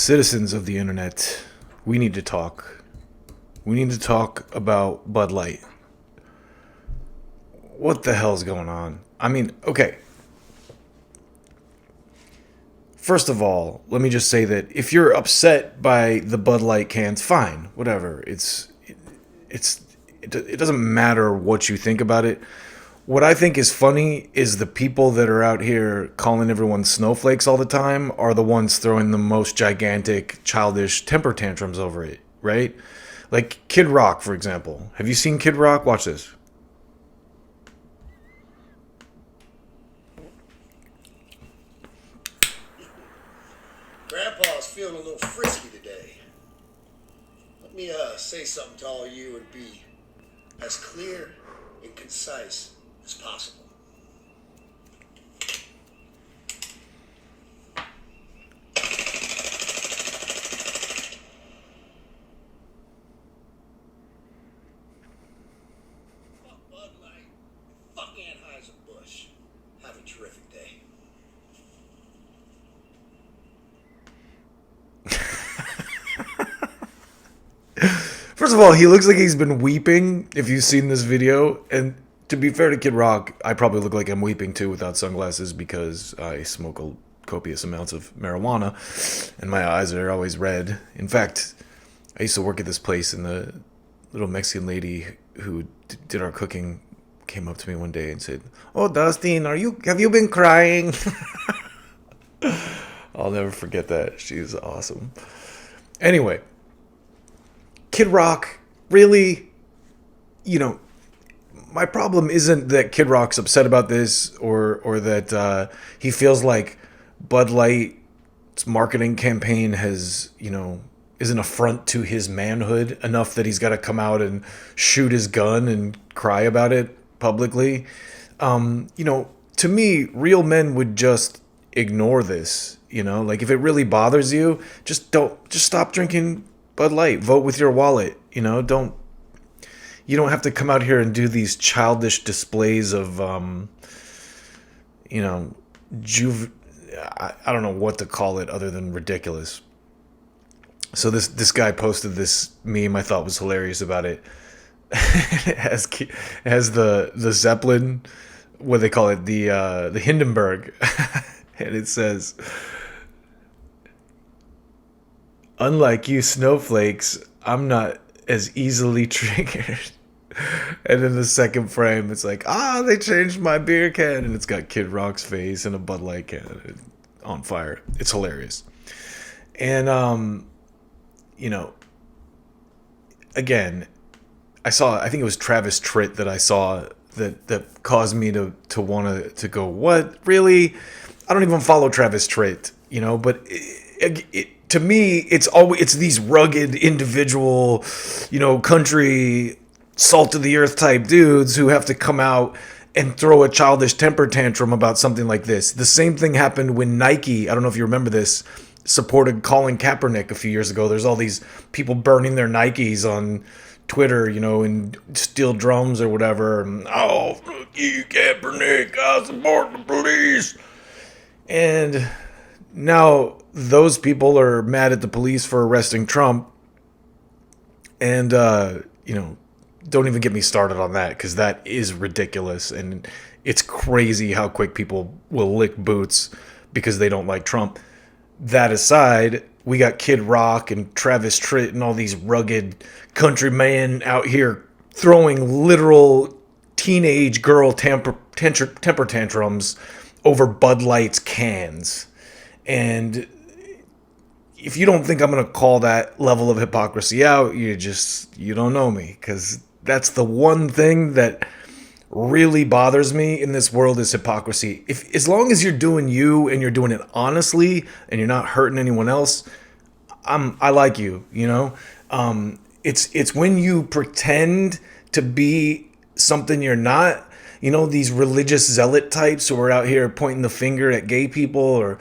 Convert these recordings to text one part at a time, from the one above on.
Citizens of the internet, we need to talk. We need to talk about Bud Light. What the hell's going on? I mean, okay. First of all, let me just say that if you're upset by the Bud Light cans, fine, whatever. It doesn't matter what you think about it. What I think is funny is the people that are out here calling everyone snowflakes all the time are the ones throwing the most gigantic, childish temper tantrums over it, right? Like Kid Rock, for example. Have you seen Kid Rock? Watch this. Grandpa's feeling a little frisky today. Let me say something to all you and be as clear and concise as possible. Fuck Bud Light. Fuck Anheuser-Busch. Have a terrific day. First of all, he looks like he's been weeping, if you've seen this video. And to be fair to Kid Rock, I probably look like I'm weeping too without sunglasses because I smoke copious amounts of marijuana and my eyes are always red. In fact, I used to work at this place and the little Mexican lady who did our cooking came up to me one day and said, "Oh, Dustin, have you been crying?" I'll never forget that. She's awesome. Anyway, Kid Rock, really, my problem isn't that Kid Rock's upset about this or that he feels like Bud Light's marketing campaign is an affront to his manhood enough that he's got to come out and shoot his gun and cry about it publicly. To me, real men would just ignore this. Like if it really bothers you, just stop drinking Bud Light. Vote with your wallet. You don't have to come out here and do these childish displays of I don't know what to call it other than ridiculous. So this guy posted this meme I thought was hilarious about it. It has the Zeppelin, what do they call it, the Hindenburg, and it says, "Unlike you snowflakes, I'm not as easily triggered." And in the second frame, it's like, they changed my beer can, and it's got Kid Rock's face and a Bud Light can on fire. It's hilarious. And again, I think it was Travis Tritt that I saw that caused me to want to go, what, really? I don't even follow Travis Tritt, but to me, it's these rugged individual, country salt of the earth type dudes who have to come out and throw a childish temper tantrum about something like this. The same thing happened when Nike, I don't know if you remember this, supported Colin Kaepernick a few years ago. There's all these people burning their Nikes on Twitter, and steel drums or whatever. And, fuck you, Kaepernick, I support the police. And now those people are mad at the police for arresting Trump. And, don't even get me started on that because that is ridiculous. And it's crazy how quick people will lick boots because they don't like Trump. That aside, we got Kid Rock and Travis Tritt and all these rugged countrymen out here throwing literal teenage girl temper tantrums over Bud Light's cans. And if you don't think I'm going to call that level of hypocrisy out, you don't know me, because that's the one thing that really bothers me in this world is hypocrisy. As long as you're doing you and you're doing it honestly and you're not hurting anyone else, I like you, It's when you pretend to be something you're not, these religious zealot types who are out here pointing the finger at gay people or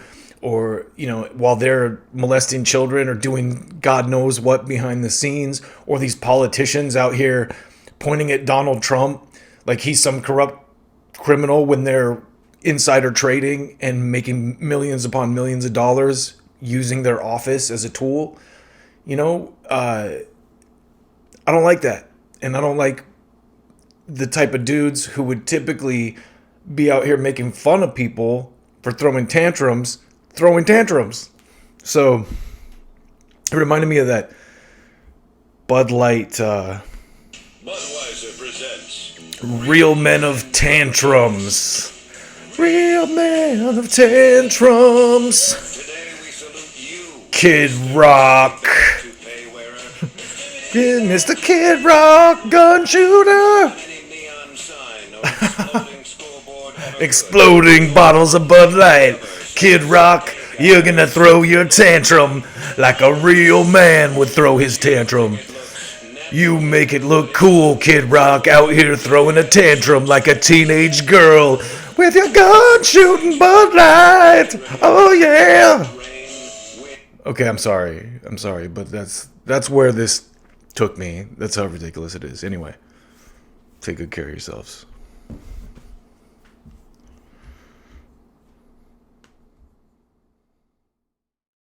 while they're molesting children or doing God knows what behind the scenes, or these politicians out here pointing at Donald Trump like he's some corrupt criminal when they're insider trading and making millions upon millions of dollars using their office as a tool. I don't like that. And I don't like the type of dudes who would typically be out here making fun of people for throwing tantrums. So it reminded me of that Bud Light Budweiser presents Real Men of Tantrums. Real Men of Tantrums. Today we salute you, Kid Rock. toupee wearer. Mr. Kid Rock, gun shooter. Any neon sign or exploding scoreboard ever Exploding bottles of Bud Light. Kid Rock, you're gonna throw your tantrum like a real man would throw his tantrum. You make it look cool, Kid Rock, out here throwing a tantrum like a teenage girl with your gun shooting Bud Light. Oh yeah. Okay, I'm sorry, but that's where this took me. That's how ridiculous it is. Anyway, take good care of yourselves.